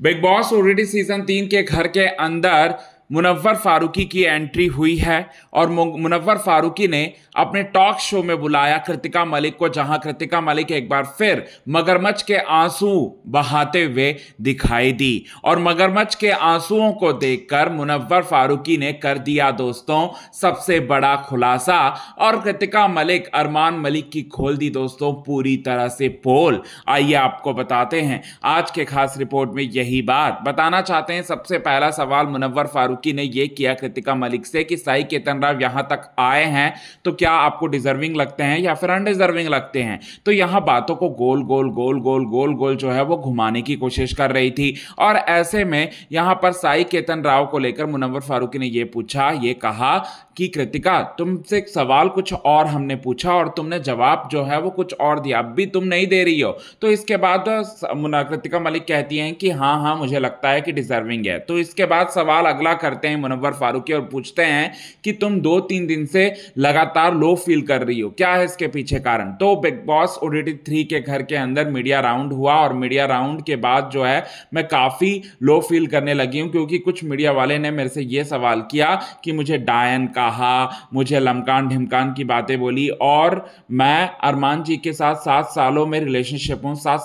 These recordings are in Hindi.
बिग बॉस ओटीटी सीजन 3 के घर के अंदर मुनव्वर फारूकी की एंट्री हुई है और मुनव्वर फारूकी ने अपने टॉक शो में बुलाया कृतिका मलिक को, जहां कृतिका मलिक एक बार फिर मगरमच्छ के आंसू बहाते हुए दिखाई दी। और मगरमच्छ के आंसुओं को देखकर मुनव्वर फारूकी ने कर दिया दोस्तों सबसे बड़ा खुलासा, और कृतिका मलिक अरमान मलिक की खोल दी दोस्तों पूरी तरह से पोल। आइए आपको बताते हैं आज के खास रिपोर्ट में यही बात बताना चाहते हैं। सबसे पहला सवाल मुनव्वर फारूकी ने यह किया कृतिका मलिक से कि साई केतन राव यहां तक आए हैं तो क्या आपको डिजर्विंग लगते हैं या फिर अनडिजर्विंग लगते हैं। तो यहां बातों को गोल गोल गोल गोल गोल गोल जो है वो घुमाने की कोशिश कर रही थी। और ऐसे में यहां पर साई केतन राव को लेकर मुनव्वर फारूकी ने यह पूछा, यह कहा कि कृतिका तुमसे एक सवाल कुछ और हमने पूछा और तुमने जवाब जो है वो कुछ और दिया, अब भी तुम नहीं दे रही हो। तो इसके बाद कृतिका मलिक कहती हैं कि हाँ हाँ मुझे लगता है कि डिजर्विंग है। तो इसके बाद सवाल अगला करते हैं मुनव्वर फारूकी और पूछते हैं कि तुम 2-3 दिन से लगातार लो फील कर रही हो, क्या है इसके पीछे कारण। तो बिग बॉस ओटीटी 3 के घर के अंदर मीडिया राउंड हुआ और मीडिया राउंड के बाद जो है मैं काफी लो फील करने लगी हूं, क्योंकि कुछ मीडिया वाले ने मेरे से यह सवाल किया कि मुझे डायन कहा, मुझे लमकान ढिमकान की बातें बोली, और मैं अरमान जी के साथ 7 सालों में रिलेशनशिप हूं, 7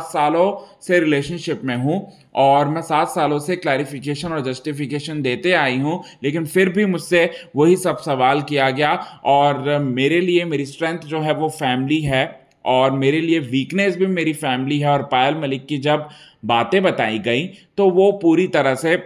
सालों से रिलेशनशिप में हूं और मैं 7 सालों से क्लैरिफिकेशन और जस्टिफिकेशन देते आई हूं, लेकिन फिर भी मुझसे वही सब सवाल किया गया। और मेरे लिए मेरी स्ट्रेंथ जो है वो फैमिली है और मेरे लिए वीकनेस भी मेरी फैमिली है। और पायल मलिक की जब बातें बताई गई तो वो पूरी तरह से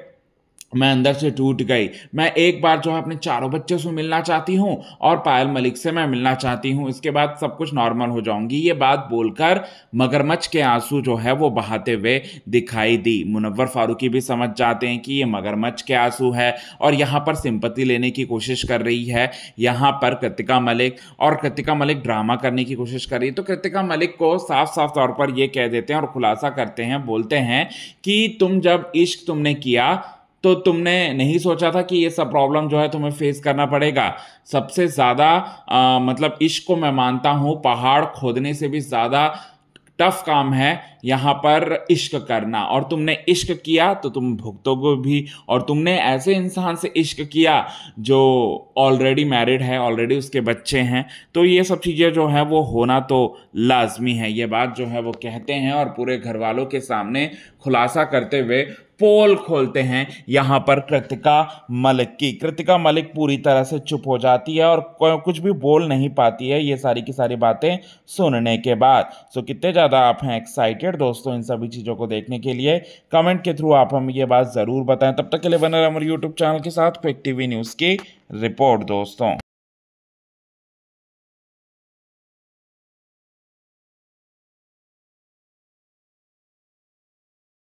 मैं अंदर से टूट गई। मैं एक बार जो है अपने चारों बच्चों से मिलना चाहती हूं और पायल मलिक से मैं मिलना चाहती हूं, इसके बाद सब कुछ नॉर्मल हो जाऊंगी। ये बात बोलकर मगरमच्छ के आंसू जो है वो बहाते हुए दिखाई दी। मुनव्वर फारूकी भी समझ जाते हैं कि ये मगरमच्छ के आंसू है और यहां पर सिंपैथी लेने की कोशिश कर रही है यहां पर कृतिका मलिक, और कृतिका मलिक ड्रामा करने की कोशिश कर रही है। तो कृतिका मलिक को साफ साफ तौर पर यह कह देते हैं और खुलासा करते हैं, बोलते हैं कि तुम जब इश्क तुमने किया तो तुमने नहीं सोचा था कि ये सब प्रॉब्लम जो है तुम्हें फेस करना पड़ेगा। सबसे ज़्यादा मतलब इश्क को मैं मानता हूँ पहाड़ खोदने से भी ज़्यादा टफ काम है यहाँ पर इश्क करना, और तुमने इश्क किया तो तुम भुगतोगे भी। और तुमने ऐसे इंसान से इश्क किया जो ऑलरेडी मैरिड है, ऑलरेडी उसके बच्चे हैं, तो ये सब चीज़ें जो है वो होना तो लाजमी है। ये बात जो है वो कहते हैं और पूरे घर वालों के सामने खुलासा करते हुए पोल खोलते हैं यहाँ पर कृतिका मलिक की। कृतिका मलिक पूरी तरह से चुप हो जाती है और कुछ भी बोल नहीं पाती है ये सारी की सारी बातें सुनने के बाद। सो कितने ज़्यादा आप हैं एक्साइटेड दोस्तों इन सभी चीज़ों को देखने के लिए, कमेंट के थ्रू आप हमें ये बात ज़रूर बताएं। तब तक के लिए बने रहिए हमारे यूट्यूब चैनल के साथ क्विक टीवी न्यूज़ की रिपोर्ट दोस्तों।